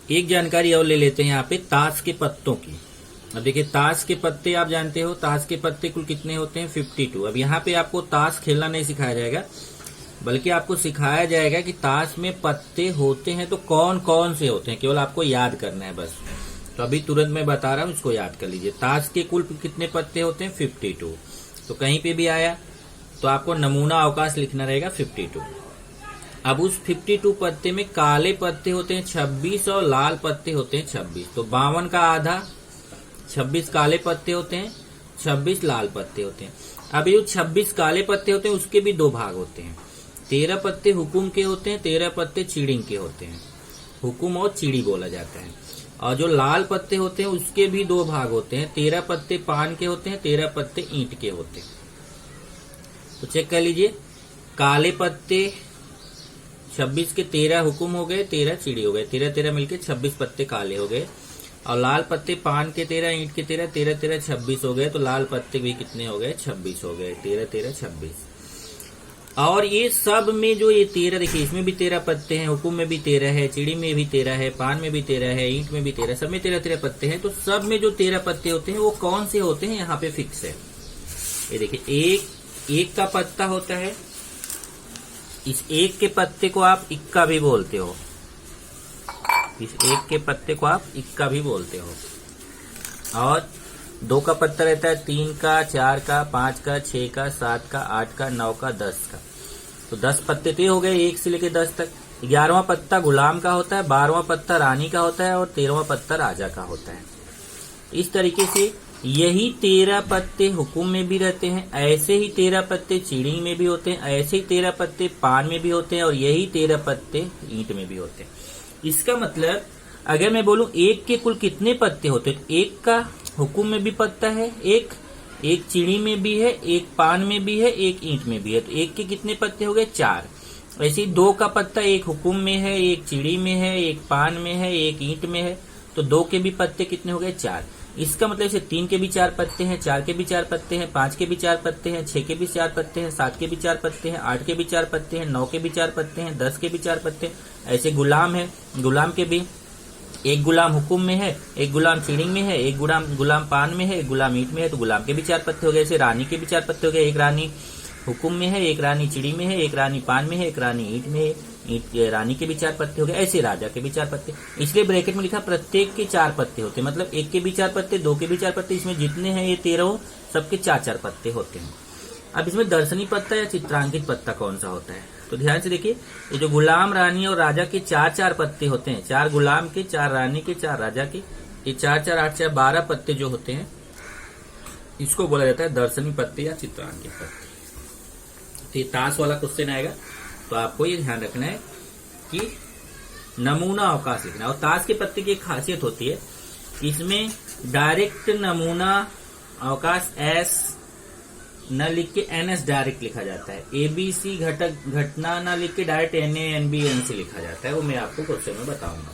एक जानकारी और ले लेते हैं यहाँ पे ताश के पत्तों की। अब देखिए ताश के पत्ते आप जानते हो, ताश के पत्ते कुल कितने होते हैं 52। अब यहाँ पे आपको ताश खेलना नहीं सिखाया जाएगा, बल्कि आपको सिखाया जाएगा कि ताश में पत्ते होते हैं तो कौन कौन से होते हैं, केवल आपको याद करना है बस। तो अभी तुरंत मैं बता रहा हूँ, इसको याद कर लीजिए। ताश के कुल कितने पत्ते होते हैं 52। तो कहीं पे भी आया तो आपको नमूना अवकाश लिखना रहेगा 52। अब उस 52 पत्ते में काले पत्ते होते हैं 26 और लाल पत्ते होते हैं 26। तो 52 का आधा 26 काले पत्ते होते हैं, 26 लाल पत्ते होते हैं। अब ये 26 काले पत्ते होते हैं उसके भी दो भाग होते हैं। 13 पत्ते हुकुम के होते हैं, 13 पत्ते चिड़िंग के होते हैं। हुकुम और चिड़ी बोला जाता है। और जो लाल पत्ते होते हैं उसके भी दो भाग होते हैं। 13 पत्ते पान के होते हैं, 13 पत्ते ईंट के होते हैं। तो चेक कर लीजिए, काले पत्ते 26 के 13 हुकुम हो गए, 13 चिड़ी हो गए, 13 13 मिलके 26 पत्ते काले हो गए। और लाल पत्ते पान के 13, ईंट के 13, 13 13 26 हो गए। तो लाल पत्ते भी कितने हो गए 26 हो गए, 13 13 26। और ये सब में जो ये 13 देखिए, इसमें भी 13 पत्ते हैं, हुकुम में भी 13 है, चिड़ी में भी 13 है, पान में भी 13 है, ईंट में भी 13, सब में 13 13 पत्ते हैं। तो सब में जो 13 पत्ते होते हैं वो कौन से होते हैं यहाँ पे फिक्स है। ये देखिए, एक का पत्ता होता है, इस एक के पत्ते को आप इक्का भी बोलते हो, इस एक के पत्ते को आप इक्का भी बोलते हो। और 2 का पत्ता रहता है, 3 का, 4 का, 5 का, 6 का, 7 का, 8 का, 9 का, 10 का। तो 10 पत्ते तो हो गए 1 से लेकर 10 तक। 11वां पत्ता गुलाम का होता है, 12वां पत्ता रानी का होता है और 13वां पत्ता राजा का होता है। इस तरीके से यही 13 पत्ते हुकुम में भी रहते हैं, ऐसे ही 13 पत्ते चिड़ी में भी होते हैं, ऐसे ही 13 पत्ते पान में भी होते हैं और यही 13 पत्ते ईंट में भी होते हैं। इसका मतलब अगर मैं बोलूं एक के कुल कितने पत्ते होते हैं, एक का हुकुम में भी पत्ता है, एक चिड़ी में भी है, एक पान में भी है, एक ईंट में भी है। तो एक के कितने पत्ते हो गए 4। ऐसे ही 2 का पत्ता एक हुकुम में है, एक चिड़ी में है, एक पान में है, एक ईंट में है। तो 2 के भी पत्ते कितने हो गए 4। इसका मतलब इसे 3 के भी 4 पत्ते हैं, 4 के भी 4 पत्ते हैं, 5 के भी 4 पत्ते हैं, 6 के भी 4 पत्ते हैं, 7 के भी 4 पत्ते हैं, 8 के भी 4 पत्ते हैं, 9 के भी 4 पत्ते हैं, 10 के भी 4 पत्ते हैं। ऐसे गुलाम है, गुलाम के भी एक गुलाम हुकुम में है, एक गुलाम चिड़िंग में है, एक गुलाम पान में है, एक गुलाम ईंट में है। तो गुलाम के भी 4 पत्ते हो गए। ऐसे रानी के भी 4 पत्ते हो गए, एक रानी हुकुम में है, एक रानी चिड़ी में है, एक रानी पान में है, एक रानी ईंट में है। रानी के भी 4 पत्ते हो गए। ऐसे राजा के भी 4 पत्ते। इसलिए ब्रैकेट में लिखा प्रत्येक के 4 पत्ते होते हैं, मतलब एक के भी 4 पत्ते, 2 के भी 4 पत्ते, इसमें जितने हैं ये 13 सबके 4 पत्ते होते हैं। अब इसमें दर्शनी पत्ता या चित्रांकित पत्ता कौन सा होता है, तो ध्यान से देखिए, ये जो गुलाम रानी और राजा के 4 पत्ते होते हैं, 4 गुलाम के, 4 रानी के, 4 राजा के, ये 4 4 8 4 12 पत्ते जो होते हैं, इसको बोला जाता है दर्शनी पत्ते या चित्रांकित पत्ते। तो ये ताश वाला क्वेश्चन आएगा तो आपको ये ध्यान रखना है कि नमूना अवकाश लिखना है। और ताश के पत्ते की एक खासियत होती है, इसमें डायरेक्ट नमूना अवकाश एस न लिख के एनएस डायरेक्ट लिखा जाता है। एबीसी घटना न लिख के डायरेक्ट एनए एनबी एनसी लिखा जाता है, वो मैं आपको क्वेश्चन में बताऊंगा।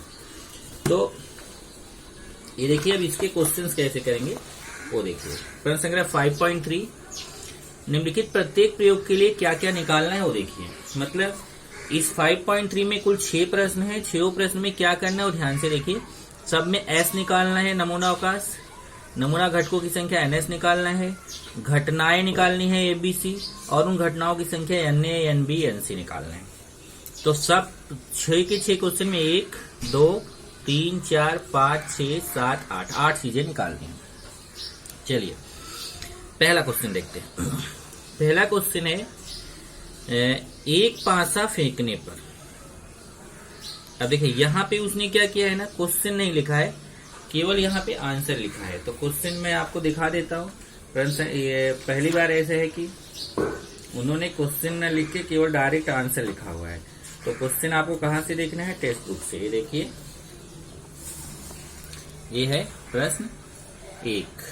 तो ये देखिए, अब इसके क्वेश्चंस कैसे करेंगे वो देखिए। प्रश्न संख्या 5.3, निम्नलिखित प्रत्येक प्रयोग के लिए क्या क्या निकालना है वो देखिए। मतलब इस 5.3 में कुल 6 प्रश्न है, 6 प्रश्न में क्या करना है वो ध्यान से देखिए। सब में एस निकालना है, नमूना अवकाश, नमूना घटकों की संख्या एनएस निकालना है, घटनाएं निकालनी है एबीसी, और उन घटनाओं की संख्या एनए एनबी एनसी निकालना है। तो सब 6 के 6 क्वेश्चन में 1 2 3 4 5 6 7 8 चीजें निकालनी है। चलिए पहला क्वेश्चन देखते हैं। पहला क्वेश्चन है एक पासा फेंकने पर। अब देखिए यहाँ पे उसने क्या किया है ना, क्वेश्चन नहीं लिखा है, केवल यहाँ पे आंसर लिखा है। तो क्वेश्चन मैं आपको दिखा देता हूँ। पहली बार ऐसे है कि उन्होंने क्वेश्चन न लिख के केवल डायरेक्ट आंसर लिखा हुआ है। तो क्वेश्चन आपको कहाँ से देखना है, टेक्स्ट बुक से। ये देखिए, ये है प्रश्न 1।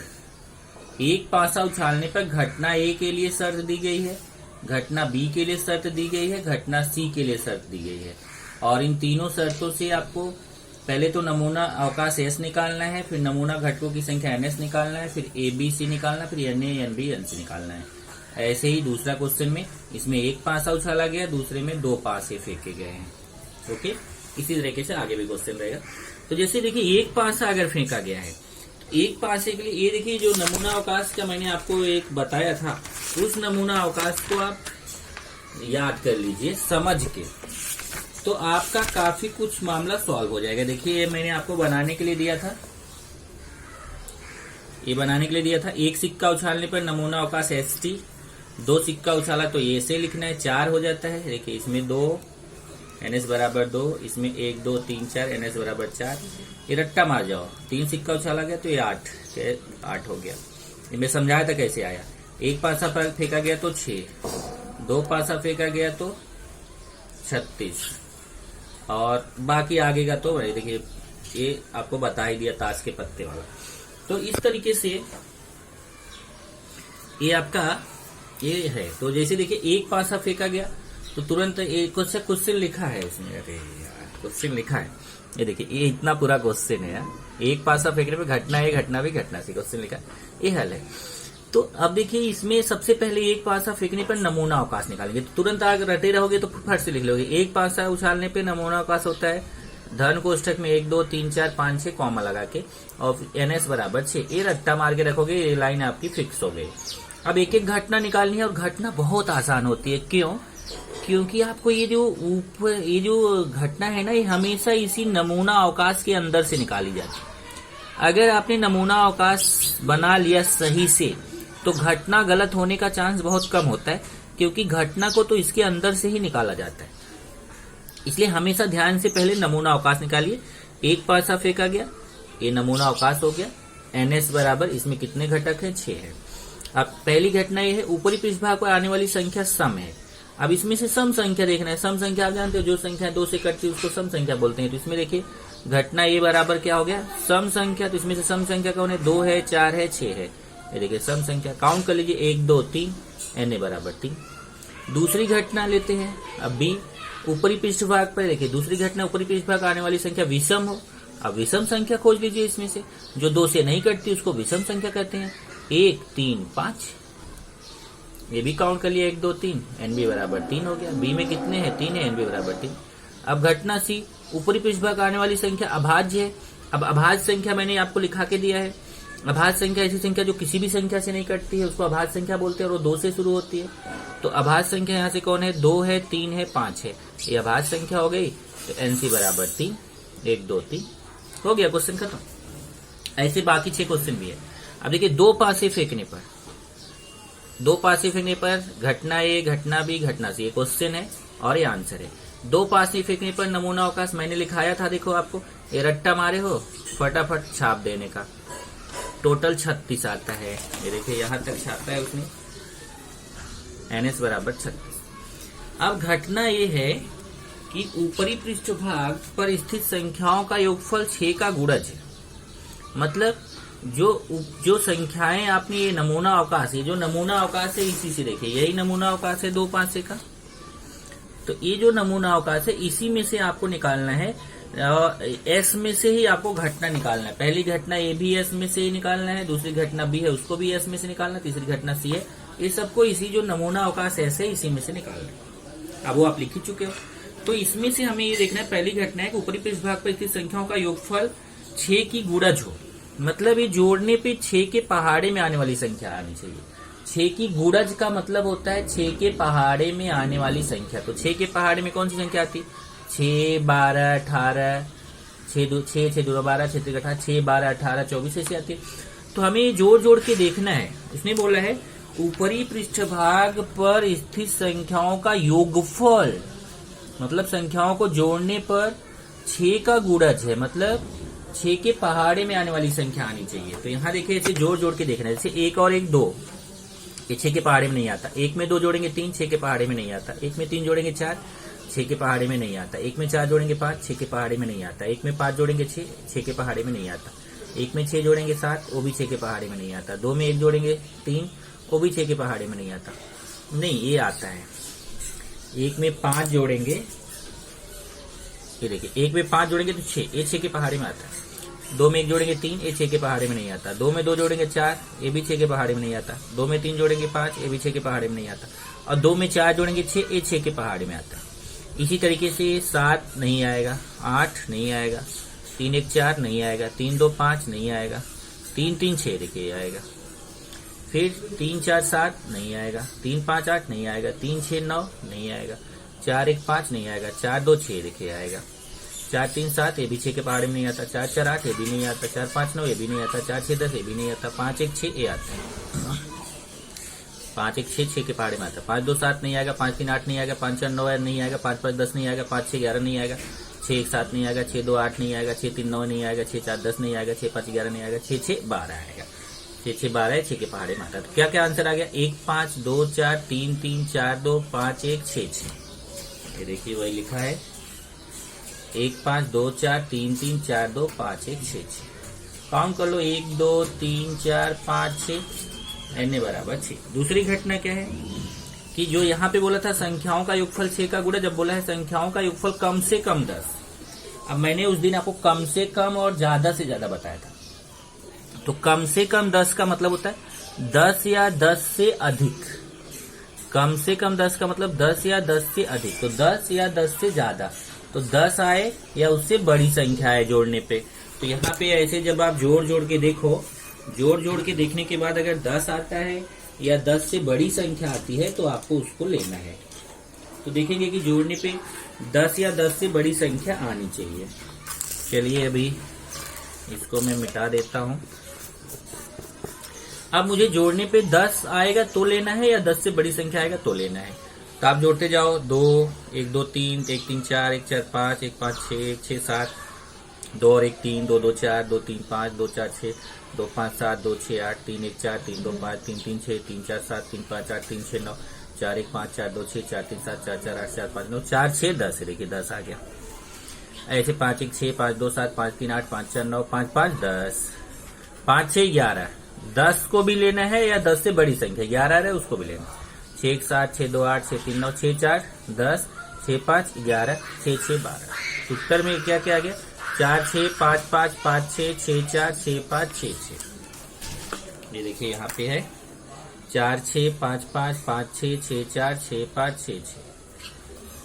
एक पासा उछालने पर घटना ए के लिए शर्त दी गई है, घटना बी के लिए शर्त दी गई है, घटना सी के लिए शर्त दी गई है। और इन तीनों शर्तों से आपको पहले तो नमूना अवकाश एस निकालना है, फिर नमूना घटकों की संख्या एनएस निकालना है, फिर एबीसी निकालना, फिर एनए एनबी एनसी निकालना है। ऐसे ही दूसरा क्वेश्चन में, इसमें एक पासा उछाला गया, दूसरे में 2 पासे फेंके गए हैं। ओके, इसी तरीके से आगे भी क्वेश्चन रहेगा। तो जैसे देखिए एक पासा अगर फेंका गया है, एक पासे के लिए ये देखिए जो नमूना अवकाश का मैंने आपको एक बताया था, उस नमूना अवकाश को आप याद कर लीजिए समझ के, तो आपका काफी कुछ मामला सॉल्व हो जाएगा। देखिए ये मैंने आपको बनाने के लिए दिया था, ये बनाने के लिए दिया था। एक सिक्का उछालने पर नमूना अवकाश ST, 2 सिक्का उछाला तो ये से लिखना है, 4 हो जाता है। देखिए इसमें 2, NS बराबर 2, इसमें 1 2 3 4, NS बराबर 4। ये रट्टा मार जाओ, 3 सिक्का उछाला गया तो ये 8 हो गया। ये मैं समझाया था कैसे आया। एक पासा फेंका गया तो 6, 2 पासा फेंका गया तो 36, और बाकी आगे का तो देखिए ये आपको बता ही दिया ताश के पत्ते वाला। तो इस तरीके से ये आपका ये है। तो जैसे देखिए एक पासा फेंका गया तो तुरंत एक क्वेश्चन लिखा है इसमें, अरे यार क्वेश्चन लिखा है, ये देखिए ये इतना पूरा क्वेश्चन है यार। एक पासा फेंकने पे घटना है, घटना भी घटना से क्वेश्चन लिखा है, ये हल है। तो अब देखिए इसमें सबसे पहले एक पासा फेंकने पर नमूना अवकाश निकालेंगे, तो तुरंत अगर रटे रहोगे तो फट से लिख लोगे। एक पासा उछालने पे नमूना अवकाश होता है धन कोष्ठक में 1 2 3 4 5 6 कॉमा लगा के, और NS बराबर 6। ये रट्टा मार के रखोगे, ये लाइन आपकी फिक्स हो गई। अब एक एक घटना निकालनी है, और घटना बहुत आसान होती है। क्यों? क्योंकि आपको ये जो घटना है ना, ये हमेशा इसी नमूना अवकाश के अंदर से निकाली जाती है। अगर आपने नमूना अवकाश बना लिया सही से, तो घटना गलत होने का चांस बहुत कम होता है, क्योंकि घटना को तो इसके अंदर से ही निकाला जाता है। इसलिए हमेशा ध्यान से पहले नमूना अवकाश निकालिए। एक पासा फेंका गया, ये नमूना अवकाश हो गया। NS बराबर इसमें कितने घटक है? 6 है। अब पहली घटना ये है, ऊपरी पृष्ठभाग पर आने वाली संख्या सम है। अब इसमें से सम संख्या देखना है। सम संख्या आप जानते हो, जो संख्या 2 से कटती है उसको सम संख्या बोलते हैं। तो इसमें देखिए घटना ये बराबर क्या हो गया? सम संख्या। तो इसमें से सम संख्या कौन है? 2 है, 4 है, 6 है। ये देखिए सम संख्या काउंट कर लीजिए, 1 2 3, NA बराबर 3। दूसरी घटना लेते हैं अब B, ऊपरी पृष्ठभाग पर। देखिए दूसरी घटना, ऊपरी पृष्ठभाग आने वाली संख्या विषम हो। अब विषम संख्या खोज लीजिए, इसमें से जो 2 से नहीं कटती उसको विषम संख्या कहते हैं। 1 3 5, ये भी काउंट कर लिया, 1 2 3, NB बराबर 3 हो गया। B में कितने हैं? 3 है, NB बराबर 3। अब घटना C, ऊपरी पृष्ठभाग आने वाली संख्या अभाज्य है। अब अभाज्य संख्या मैंने आपको लिखा के दिया है। अभाज्य संख्या ऐसी संख्या जो किसी भी संख्या से नहीं कटती है, उसको अभाज्य संख्या बोलते हैं, और वो 2 से शुरू होती है। तो अभाज्य संख्या यहाँ से कौन है? 2 है, 3 है, 5 है। ये अभाज्य संख्या हो गई। तो NC बराबर 3, 1 2 3 हो गया, क्वेश्चन खत्म। ऐसे बाकी 6 क्वेश्चन भी है। अब देखिए दो पासे फेंकने पर घटना A, घटना B, घटना C, ये क्वेश्चन है और ये आंसर है। 2 पासे फेंकने पर नमूना अवकाश मैंने लिखाया था, देखो आपको, ये रट्टा मारे हो, फटाफट छाप देने का। टोटल 36 आता है। ये देखिए यहां तक छापा है उसने, NS बराबर 36। अब घटना ये है कि ऊपरी पृष्ठभाग पर स्थित संख्याओं का योगफल 6 का गुणज है। मतलब जो संख्याएं आपने, ये नमूना अवकाश, ये जो नमूना अवकाश है इसी से देखिए, यही नमूना अवकाश है 2 पासे का। तो ये जो नमूना अवकाश है इसी में से आपको निकालना है, S में से ही आपको घटना निकालना है। पहली घटना A भी S में से ही निकालना है, दूसरी घटना B है उसको भी S में से निकालना है, तीसरी घटना C है। ये सबको इसी जो नमूना अवकाश S है इसी में से निकालना है। अब वो आप लिख ही चुके हो। तो इसमें से हमें ये देखना है, पहली घटना है कि ऊपरी पृष्ठभाग पर स्थित संख्याओं का योगफल 6 की गुणज हो। मतलब ये जोड़ने पे 6 के पहाड़े में आने वाली संख्या आनी चाहिए। 6 की गुणज का मतलब होता है 6 के पहाड़े में आने वाली संख्या। तो 6 के पहाड़े में कौन सी संख्या आती? 6 12 18, 6 2 12, 6 3 18, 6 12 18 24 ऐसी आती है। तो हमें ये जोड़ के देखना है। इसने बोला है ऊपरी पृष्ठभाग पर स्थित संख्याओं का योगफल, मतलब संख्याओं को जोड़ने पर 6 का गुणज है, मतलब 6 के पहाड़े में आने वाली संख्या आनी चाहिए। तो यहाँ देखिए इसे जोड़ के देखना है। जैसे 1 और 1 2, ये 6 के पहाड़े में नहीं आता। 1 में 2 जोड़ेंगे 3, 6 के पहाड़े में नहीं आता। 1 में 3 जोड़ेंगे 4, 6 के पहाड़े में नहीं आता। 1 में 4 जोड़ेंगे 5, 6 के पहाड़े में नहीं आता। 1 में 5 जोड़ेंगे 6, 6 के पहाड़े में नहीं आता। 1 में 6 जोड़ेंगे 7, वो भी 6 के पहाड़े में नहीं आता। 2 में 1 जोड़ेंगे 3, वो भी 6 के पहाड़े में नहीं आता। नहीं, ये आता है। 1 में 5 जोड़ेंगे, ये देखिए 1 में 5 जोड़ेंगे तो 6, ये 6 के पहाड़े में आता है। 2 में 1 जोड़ेंगे 3, ये 6 के पहाड़े में नहीं आता। 2 में 2 जोड़ेंगे 4, ये भी 6 के पहाड़े में नहीं आता। 2 में 3 जोड़ेंगे 5, ये भी 6 के पहाड़े में नहीं आता। और 2 में 4 जोड़ेंगे 6, ये 6 के पहाड़े में आता। इसी तरीके से 7 नहीं आएगा, 8 नहीं आएगा, 3 1 4 नहीं आएगा, 3 2 5 नहीं आएगा, 3 3 6 देखिए आएगा, फिर 3 4 7 नहीं आएगा, 3 5 8 नहीं आएगा, 3 6 9 नहीं आएगा, 4 1 5 नहीं आएगा, 4 2 6 देखिए आएगा, 4 3 7 ये भी 6 के पहाड़े में नहीं आता, 4 4 8 ये भी नहीं आता, 4 5 9 ये भी नहीं आता, 4 6 10 ये भी नहीं आता, 5 1 6 ये आता है, 5 1 6 6 के पहाड़े में आता, 5 2 7 नहीं आएगा, 5 3 8 नहीं आएगा, 5 4 9 नहीं आएगा, 5 5 10 नहीं आएगा, 5 6 11 नहीं आएगा, 6 1 7 नहीं आएगा, 6 2 8 नहीं आएगा, 6 3 9 नहीं आएगा, 6 4 10 नहीं आएगा, 6 5 11 नहीं आएगा, 6 6 12 आएगा, 6 6 12 है, 6 के पहाड़े में आता। तो क्या क्या आंसर आ गया? 1 5 2 4 3 3 4 2 5 1 6 6। ये देखिए वही लिखा है 1 5 2 4 3 3 4 2 5 1 6 6। काउंट कर लो 1 2 3 4 5 6 n बराबर 6। दूसरी घटना क्या है कि जो यहाँ पे बोला था संख्याओं का योगफल 6 का गुणा, जब बोला है संख्याओं का योगफल कम से कम 10। अब मैंने उस दिन आपको कम से कम और ज्यादा से ज्यादा बताया था। तो कम से कम 10 का मतलब होता है 10 या 10 से अधिक। कम से कम 10 का मतलब 10 या 10 से अधिक। तो 10 या 10 से ज्यादा, तो 10 आए या उससे बड़ी संख्या है जोड़ने पे। तो यहाँ पे ऐसे जब आप जोड़ जोड़ के देखो, जोड़ के देखने के बाद अगर 10 आता है या 10 से बड़ी संख्या आती है तो आपको उसको लेना है। तो देखेंगे कि जोड़ने पे 10 या 10 से बड़ी संख्या आनी चाहिए। चलिए अभी इसको मैं मिटा देता हूं। अब मुझे जोड़ने पे 10 आएगा तो लेना है या 10 से बड़ी संख्या आएगा तो लेना है। तो आप जोड़ते जाओ 2 1 2 3 1 3 4 1 4 5 1 5 6 1 6 7 2 और 1 3 2 2 4 2 3 5 2 4 6 2 5 7 2 6 8 3 1 4 3 2 5 3 3 6 3 4 7 3 5 8 3 6 9 4 1 5 4 2 6 4 3 7 4 4 8 4 5 9 4 6 10 देखिए 10 आ गया। ऐसे 5 1 6 5 2 7 5 3 8 5 4 9 5 5 10 5 6 11। 10 को भी लेना है या 10 से बड़ी संख्या 11 है उसको भी लेना। 6 1 7 6 2 8 6 3 9 6 4 10 6 5 11 6 6 12। उत्तर में क्या क्या आ गया? 4 6 5 5 5 6 6 4 6 5 6 6। ये देखिए यहाँ पे है 4 6 5 5 5 6 6 4 6 5 6 6।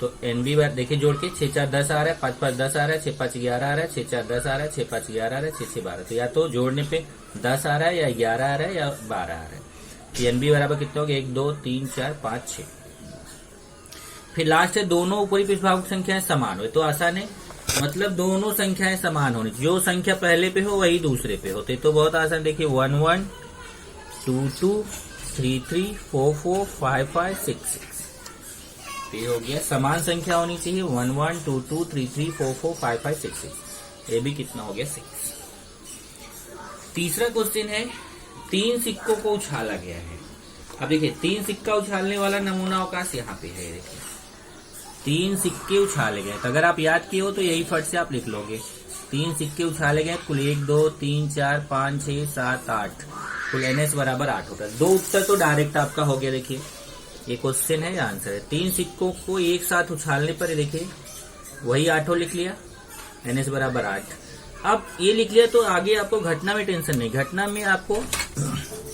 तो NB बार देखिए जोड़ के 6 4 10 आ रहा है, 5 5 10 आ रहा है, 6 5 11 आ रहा है, 6 4 10 आ रहा है, 6 5 11 आ रहा है, 6 6 12। तो या तो जोड़ने पे 10 आ रहा है या 11 आ रहा है या 12 आ रहा है। तो NB बराबर कितना हो गया? 1 2 3 4 5 6। फिर लास्ट है दोनों ऊपरी पृष्ठभाग संख्याएं समान हो। तो आसान है, मतलब दोनों संख्याएं समान होनी। जो संख्या पहले पे हो वही दूसरे पे होते। तो बहुत आसान, देखिए 1 1 2 2 3 3 4 4 5 5 6 6। ये हो गया समान संख्या होनी चाहिए 1 1 2 2 3 3 4 4 5 5 6 6। ये भी कितना हो गया? 6। तीसरा क्वेश्चन है 3 सिक्कों को उछाला गया है। अब देखिए 3 सिक्का उछालने वाला नमूना अवकाश यहाँ पे है। देखिए 3 सिक्के उछाले गए। तो अगर आप याद किए हो तो यही फट से आप लिख लोगे। 3 सिक्के उछाले गए, कुल 1 2 3 4 5 6 7 8, कुल NS बराबर 8 होता है। 2 उत्तर तो डायरेक्ट आपका हो गया। देखिए ये क्वेश्चन है, आंसर है। 3 सिक्कों को एक साथ उछालने पर देखिए वही 8 लिख लिया, NS बराबर 8। अब ये लिख लिया तो आगे आपको घटना में टेंशन नहीं। घटना में आपको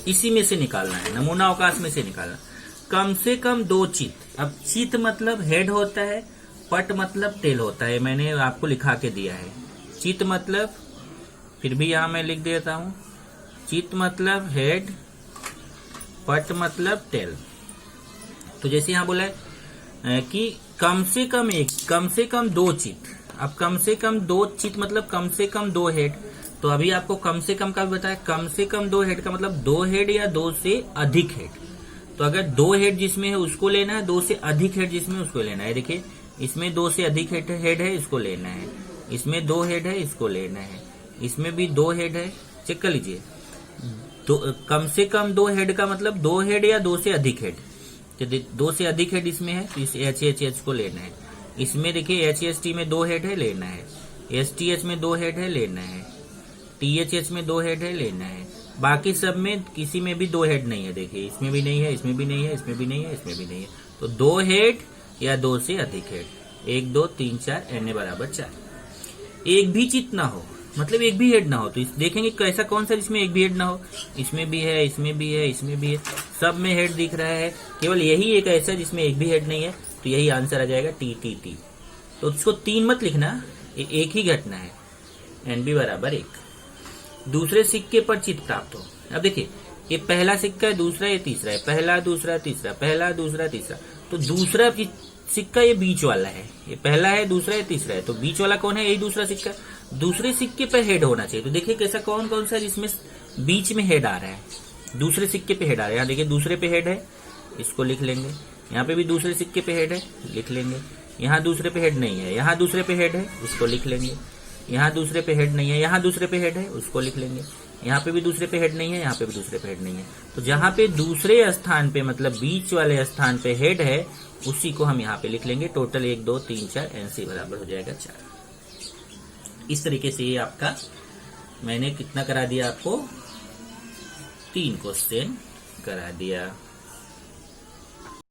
इसी में से निकालना है, नमूना अवकाश में से निकालना। कम से कम 2 चित। अब चित मतलब हेड होता है, पट मतलब टेल होता है। मैंने आपको लिखा के दिया है। चित मतलब, फिर भी यहां मैं लिख देता हूं, चित मतलब हेड, पट मतलब टेल। तो जैसे यहां बोला है कि कम से कम 2 चित। अब कम से कम 2 चित मतलब कम से कम 2 हेड। तो अभी आपको कम से कम का भी बताया। कम से कम 2 हेड का मतलब 2 हेड या 2 से अधिक हेड। तो अगर 2 हेड जिसमें है उसको लेना है, 2 से अधिक हेड जिसमें उसको लेना है। देखिए इसमें 2 से अधिक हेड है, इसको लेना है। इसमें 2 हेड है, इसको लेना है। इसमें भी 2 हेड है, चेक कर लीजिए। तो कम से कम 2 हेड का मतलब 2 हेड या 2 से अधिक हेड। तो 2 से अधिक हेड इसमें है तो इस HHH को लेना है। इसमें देखिए HST में 2 हेड है, लेना है। STH में 2 हेड है, लेना है। THH में 2 हेड है, लेना है। बाकी सब में किसी में भी 2 हेड नहीं है। देखिए इसमें भी नहीं है, इसमें भी नहीं है, इसमें भी नहीं है, इसमें भी नहीं है। तो 2 हेड या 2 से अधिक हेड। 1 2 3 4, NA बराबर 4। एक भी चित ना हो, मतलब एक भी हेड ना हो। तो देखेंगे कैसा कौन सा जिसमें एक भी हेड ना हो। इसमें भी है, इसमें भी है, इसमें भी है, सब में हेड दिख रहा है। केवल यही एक ऐसा जिसमें एक भी हेड नहीं है। तो यही आंसर आ जाएगा TTT। तो उसको 3 मत लिखना, एक ही घटना है। NB बराबर 1। दूसरे सिक्के पर चिन्ह प्राप्त हो। अब देखिए ये पहला सिक्का है, दूसरा, ये तीसरा है, पहला दूसरा तीसरा, पहला दूसरा तीसरा। तो दूसरा सिक्का ये बीच वाला है, ये पहला है, दूसरा है, तीसरा है, तो बीच वाला कौन है? यही दूसरा सिक्का। दूसरे सिक्के पे हेड होना चाहिए। तो देखिए कैसा कौन कौन सा जिसमें बीच में हेड आ रहा है, दूसरे सिक्के पे हेड आ रहा है। यहाँ देखिए दूसरे पे हेड है, इसको लिख लेंगे। यहाँ पे भी दूसरे सिक्के पे हेड है, लिख लेंगे। यहाँ दूसरे पे हेड नहीं है, यहाँ दूसरे पे हेड है, उसको लिख लेंगे। यहाँ दूसरे पे हेड नहीं है, यहाँ दूसरे पे हेड है, उसको लिख लेंगे। यहाँ पे भी दूसरे पे हेड नहीं है, यहाँ पे भी दूसरे पे हेड नहीं है। तो जहाँ पे दूसरे स्थान पे मतलब बीच वाले स्थान पे हेड है उसी को हम यहाँ पे लिख लेंगे। टोटल 1 2 3 4 NC बराबर हो जाएगा 4। इस तरीके से ये आपका मैंने कितना करा दिया आपको? 3 क्वेश्चन करा दिया।